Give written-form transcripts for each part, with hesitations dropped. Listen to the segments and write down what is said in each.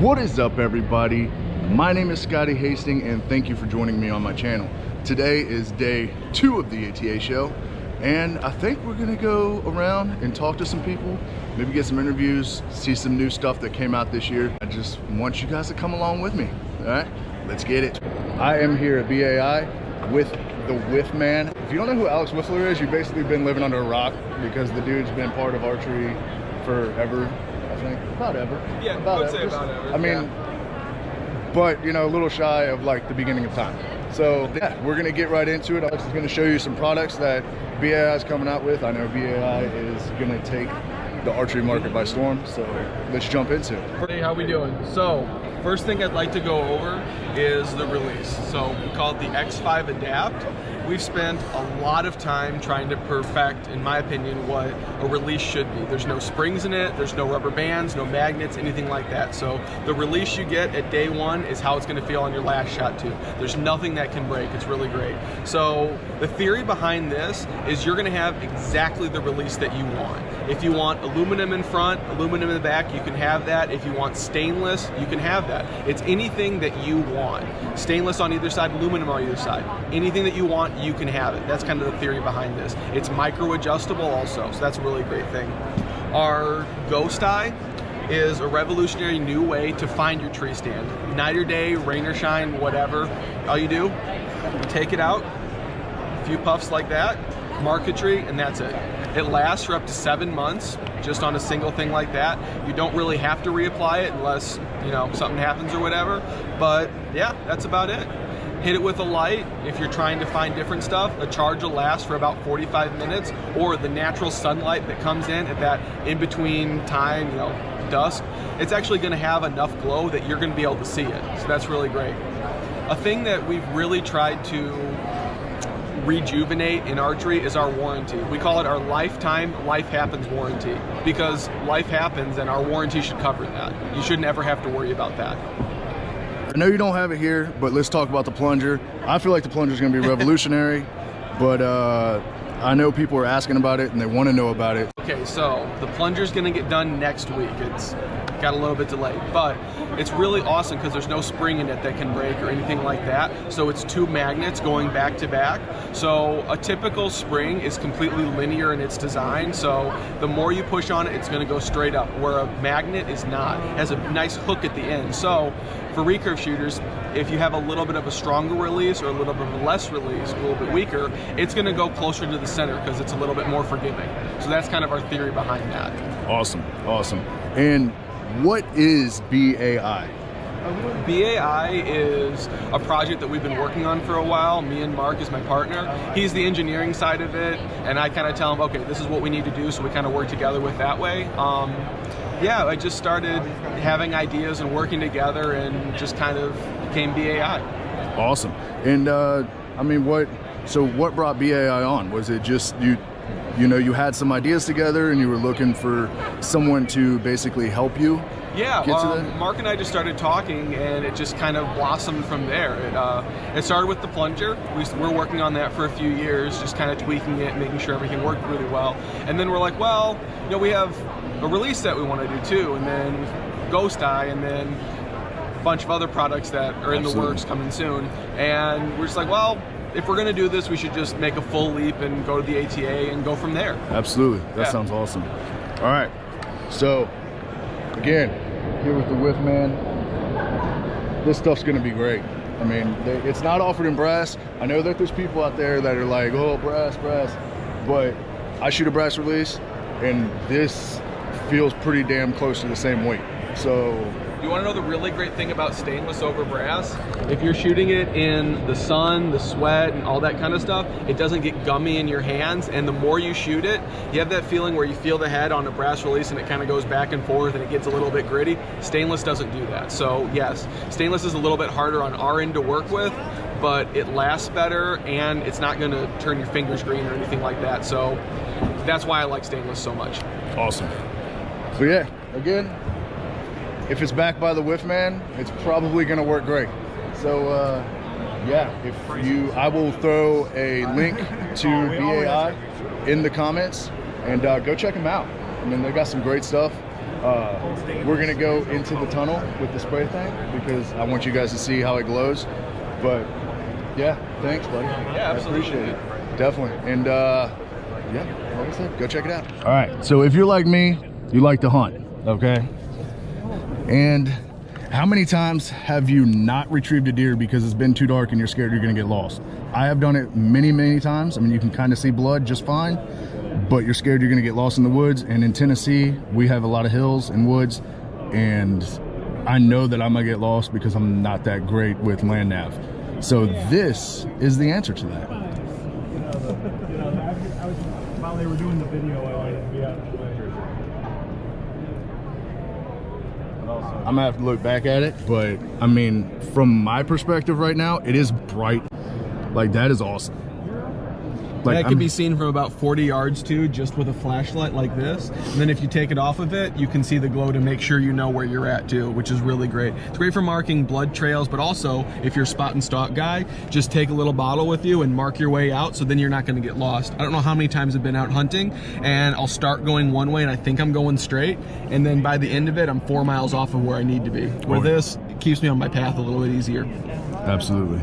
What is up, everybody? My name is Scotty Hastings and thank you for joining me on my channel. Today is day 2 of the ATA show and I think we're gonna go around and talk to some people, maybe get some interviews, see some new stuff that came out this year. I just want you guys to come along with me. All right, let's get it. I am here at BAI with the Whiff Man. If you don't know who Alex Whiffler is, you've basically been living under a rock because the dude's been part of archery forever, I think. About ever. Yeah, about say about ever. I mean, but you know, a little shy of like the beginning of time. So yeah, we're gonna get right into it. Alex is gonna show you some products that BAI is coming out with. I know BAI is gonna take the archery market by storm, so let's jump into it. Hey, how we doing? So, first thing I'd like to go over is the release. So, we call it the X5 Adapt. We've spent a lot of time trying to perfect, in my opinion, what a release should be. There's no springs in it, there's no rubber bands, no magnets, anything like that. So the release you get at day 1 is how it's gonna feel on your last shot too. There's nothing that can break, it's really great. So the theory behind this is you're gonna have exactly the release that you want. If you want aluminum in front, aluminum in the back, you can have that. If you want stainless, you can have that. It's anything that you want. Stainless on either side, aluminum on either side. Anything that you want, you can have it. That's kind of the theory behind this. It's micro adjustable also, so that's a really great thing. Our Ghost Eye is a revolutionary new way to find your tree stand. Night or day, rain or shine, whatever. All you do, you take it out, a few puffs like that, mark a tree, and that's it. It lasts for up to 7 months just on a single thing like that. You don't really have to reapply it unless, you know, something happens or whatever. But yeah, that's about it. Hit it with a light if you're trying to find different stuff. A charge will last for about 45 minutes, or the natural sunlight that comes in at that in-between time, you know, dusk, it's actually gonna have enough glow that you're gonna be able to see it. So that's really great. A thing that we've really tried to rejuvenate in archery is our warranty. We call it our lifetime life happens warranty, because life happens and our warranty should cover that. You shouldn't ever have to worry about that. I know you don't have it here, but let's talk about the plunger. I feel like the plunger is going to be revolutionary, but I know people are asking about it and they want to know about it. Okay, so the plunger's going to get done next week. It's got a little bit delayed, but it's really awesome because there's no spring in it that can break or anything like that. So it's 2 magnets going back to back. So a typical spring is completely linear in its design. So the more you push on it, it's going to go straight up, where a magnet is not. It has a nice hook at the end. So for recurve shooters, if you have a little bit of a stronger release or a little bit of a less release, a little bit weaker, it's going to go closer to the center because it's a little bit more forgiving. So that's kind of our theory behind that. Awesome, awesome. And what is BAI? BAI is a project that we've been working on for a while. Me and Mark is my partner. He's the engineering side of it, and I kind of tell him, okay, this is what we need to do, so we kind of work together with that way. Yeah, I just started having ideas and working together and just kind of became BAI. Awesome. And I mean, what brought BAI on? Was it just you know, you had some ideas together and you were looking for someone to basically help you? Yeah, Mark and I just started talking and it just kind of blossomed from there. It started with the plunger. We're working on that for a few years, just kind of tweaking it, making sure everything worked really well. And then we're like, well, you know, we have a release that we want to do too, and then Ghost Eye, and then a bunch of other products that are in the works coming soon. And we're just like, well, if we're gonna do this, we should just make a full leap and go to the ATA and go from there. Absolutely, that sounds awesome. All right, so again, here with the Whiff Man. This stuff's gonna be great. I mean, it's not offered in brass. I know that there's people out there that are like, oh, brass, but I shoot a brass release and this feels pretty damn close to the same weight. So you want to know the really great thing about stainless over brass? If you're shooting it in the sun, the sweat, and all that kind of stuff, it doesn't get gummy in your hands, and the more you shoot it, you have that feeling where you feel the head on a brass release and it kind of goes back and forth and it gets a little bit gritty. Stainless doesn't do that. So yes, stainless is a little bit harder on our end to work with, but it lasts better and it's not going to turn your fingers green or anything like that. So that's why I like stainless so much. Awesome. So yeah, again, if it's backed by the Whiff Man, it's probably gonna work great. So yeah, I will throw a link to BAI in the comments and go check them out. I mean, they got some great stuff. We're gonna go into the tunnel with the spray thing because I want you guys to see how it glows. But yeah, thanks, buddy. Yeah, absolutely. I appreciate it. Definitely. And yeah, like I said, go check it out. All right, so if you're like me, you like to hunt, okay? And how many times have you not retrieved a deer because it's been too dark and you're scared you're gonna get lost? I have done it many, many times. I mean, you can kind of see blood just fine, but you're scared you're gonna get lost in the woods. And in Tennessee, we have a lot of hills and woods, and I know that I'm gonna get lost because I'm not that great with land nav. So this is the answer to that. While they were doing the video, I wanted to be out of the way. I'm gonna have to look back at it, but I mean, from my perspective right now, it is bright. Like, that is awesome. Like, that can be seen from about 40 yards too, just with a flashlight like this. And then if you take it off of it, you can see the glow to make sure you know where you're at too, which is really great. It's great for marking blood trails, but also if you're a spot and stalk guy, just take a little bottle with you and mark your way out, so then you're not gonna get lost. I don't know how many times I've been out hunting and I'll start going one way and I think I'm going straight, and then by the end of it, I'm 4 miles off of where I need to be. With this, it keeps me on my path a little bit easier. Absolutely.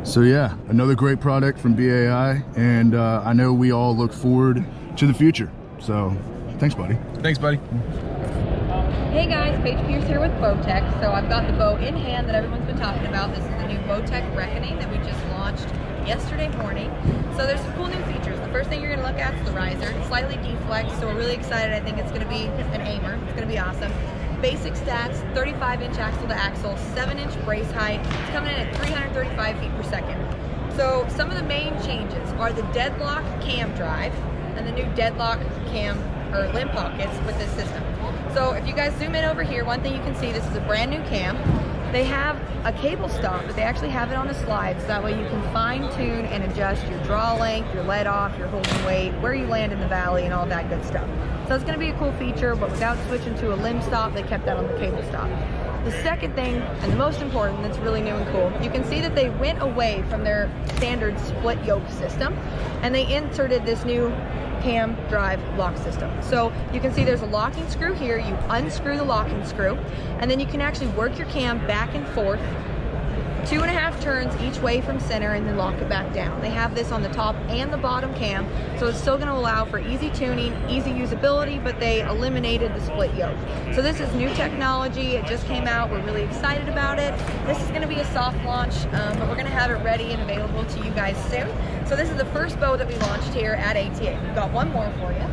So yeah, another great product from BAI, and I know we all look forward to the future. So thanks, buddy. Thanks, buddy. Hey guys, Paige Pierce here with Bowtech. So I've got the bow in hand that everyone's been talking about. This is the new Bowtech Reckoning that we just launched yesterday morning. So there's some cool new features. The first thing you're going to look at is the riser. It's slightly deflexed, so we're really excited. I think it's going to be an aimer. It's going to be awesome. Basic stats, 35-inch axle to axle, 7-inch brace height. It's coming in at 335 feet per second. So some of the main changes are the deadlock cam drive and the new deadlock cam or limb pockets with this system. So if you guys zoom in over here, one thing you can see, this is a brand new cam. They have a cable stop, but they actually have it on a slide, so that way you can fine tune and adjust your draw length, your let off, your holding weight, where you land in the valley, and all that good stuff. So it's going to be a cool feature, but without switching to a limb stop, they kept that on the cable stop. The second thing, and the most important, that's really new and cool, you can see that they went away from their standard split yoke system, and they inserted this new cam drive lock system. So you can see there's a locking screw here. You unscrew the locking screw, and then you can actually work your cam back and forth 2.5 turns each way from center, and then lock it back down. They have this on the top and the bottom cam, so it's still going to allow for easy tuning, easy usability, but they eliminated the split yoke. So this is new technology. It just came out. We're really excited about it. This is going to be a soft launch, but we're going to have it ready and available to you guys soon. So this is the first bow that we launched here at ATA. We've got one more for you.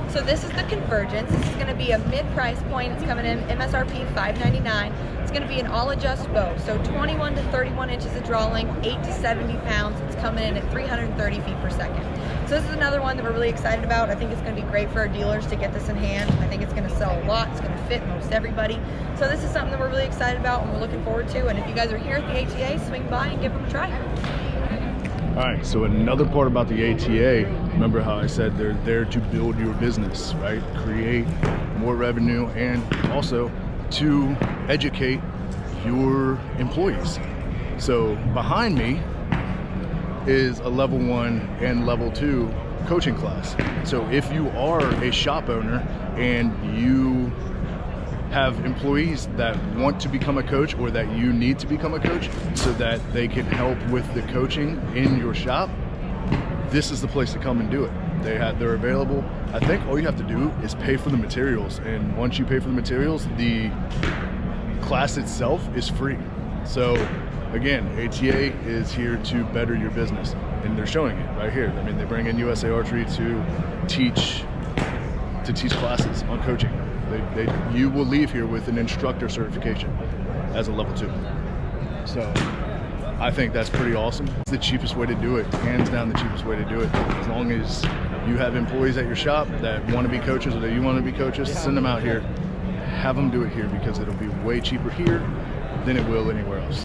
So this is the Convergence. This is going to be a mid-price point. It's coming in MSRP $599. It's going to be an all-adjust bow. So 21 to 31 inches of draw length, 8 to 70 pounds. It's coming in at 330 feet per second. So this is another one that we're really excited about. I think it's going to be great for our dealers to get this in hand. I think it's going to sell a lot. It's going to fit most everybody. So this is something that we're really excited about and we're looking forward to. And if you guys are here at the ATA, swing by and give them a try. All right, so another part about the ATA, remember how I said they're there to build your business, right? Create more revenue and also to educate your employees. So behind me is a level 1 and level 2 coaching class. So if you are a shop owner and you have employees that want to become a coach or that you need to become a coach so that they can help with the coaching in your shop, this is the place to come and do it. They're available. I think all you have to do is pay for the materials, and once you pay for the materials, the class itself is free. So again, ATA is here to better your business, and they're showing it right here. I mean, they bring in USA Archery to teach classes on coaching. You will leave here with an instructor certification as a level 2. So I think that's pretty awesome. It's the cheapest way to do it, hands down the cheapest way to do it. As long as you have employees at your shop that want to be coaches or that you want to be coaches, send them out here, have them do it here, because it'll be way cheaper here than it will anywhere else.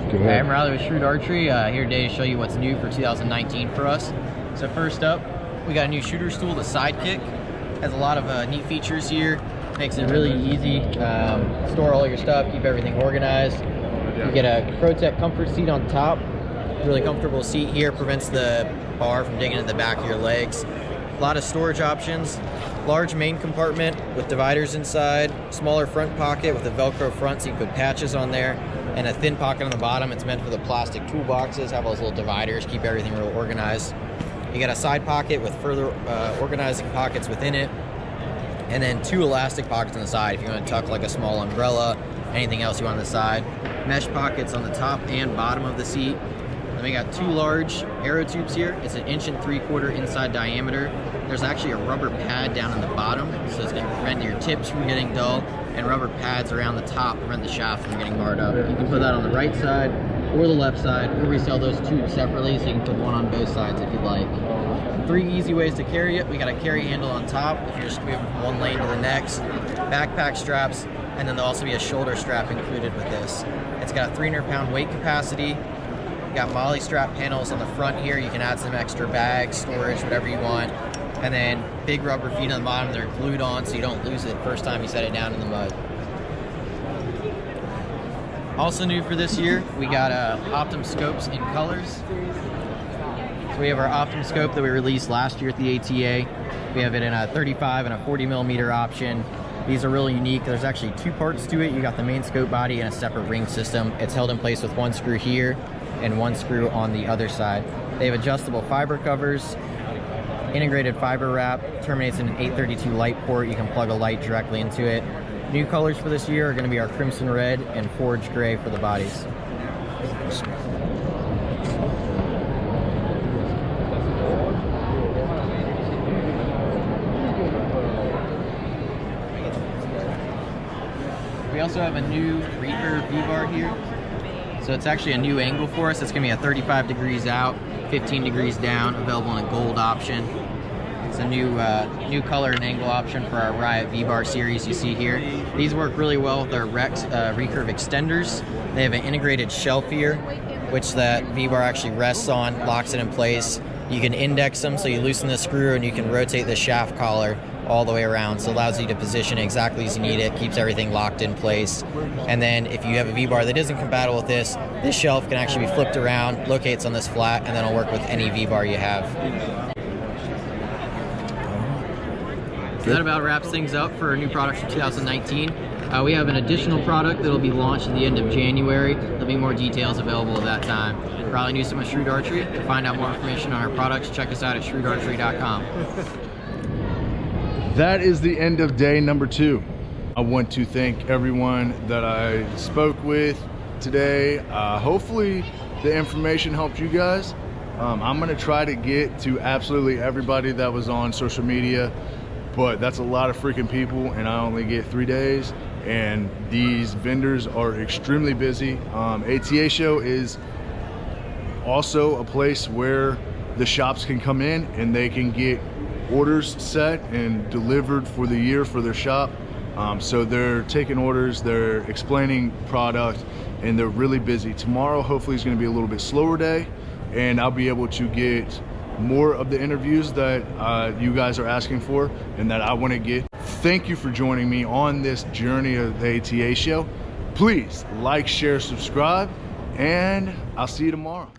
Go Hi, ahead. I'm Riley with Shrewd Archery, here today to show you what's new for 2019 for us. So first up, we got a new shooter stool, the Sidekick. Has a lot of neat features here. Makes it really easy. Store all your stuff, keep everything organized. You get a ProTech comfort seat on top. Really comfortable seat here, prevents the bar from digging into the back of your legs. A lot of storage options. Large main compartment with dividers inside. Smaller front pocket with a Velcro front so you can put patches on there. And a thin pocket on the bottom. It's meant for the plastic toolboxes. Have those little dividers, keep everything real organized. You got a side pocket with further organizing pockets within it. And then 2 elastic pockets on the side if you want to tuck like a small umbrella, anything else you want on the side. Mesh pockets on the top and bottom of the seat. Then we got 2 large arrow tubes here. It's an 1.75 inch inside diameter. There's actually a rubber pad down in the bottom, so it's going to prevent your tips from getting dull, and rubber pads around the top prevent the shaft from getting marred up. You can put that on the right side or the left side, or we sell those tubes separately, so you can put one on both sides if you'd like. 3 easy ways to carry it. We got a carry handle on top if you're just moving from one lane to the next, backpack straps, and then there'll also be a shoulder strap included with this. It's got a 300-pound weight capacity. You got MOLLE strap panels on the front here. You can add some extra bags, storage, whatever you want. And then big rubber feet on the bottom. They're glued on so you don't lose it first time you set it down in the mud. Also new for this year, we got Optim scopes in colors. So we have our Optim scope that we released last year at the ATA. We have it in a 35 and a 40 millimeter option. These are really unique. There's actually 2 parts to it. You got the main scope body and a separate ring system. It's held in place with 1 screw here and 1 screw on the other side. They have adjustable fiber covers, integrated fiber wrap, terminates in an 832 light port. You can plug a light directly into it. New colors for this year are going to be our crimson red and forge gray for the bodies. We also have a new recurve V-bar here. So it's actually a new angle for us. It's going to be at 35 degrees out, 15 degrees down, available in a gold option. It's a new color and angle option for our Riot V-bar series you see here. These work really well with our recurve extenders. They have an integrated shelf here, which that V-bar actually rests on, locks it in place. You can index them so you loosen the screw and you can rotate the shaft collar all the way around, so it allows you to position it exactly as you need it, keeps everything locked in place. And then if you have a V-bar that isn't compatible with this shelf can actually be flipped around, locates on this flat, and then it'll work with any V-bar you have. So that about wraps things up for our new products for 2019. We have an additional product that will be launched at the end of January. There'll be more details available at that time. Riley Newsom with Shrewd Archery. To find out more information on our products, check us out at shrewdarchery.com. That is the end of day number 2. I want to thank everyone that I spoke with today. Hopefully the information helped you guys. I'm gonna try to get to absolutely everybody that was on social media, but that's a lot of freaking people and I only get 3 days, and these vendors are extremely busy. ATA show is also a place where the shops can come in and they can get orders set and delivered for the year for their shop. So they're taking orders, they're explaining product, and they're really busy. Tomorrow hopefully is going to be a little bit slower day, and I'll be able to get more of the interviews that you guys are asking for and that I want to get. Thank you for joining me on this journey of the ATA show. Please like, share, subscribe, and I'll see you tomorrow.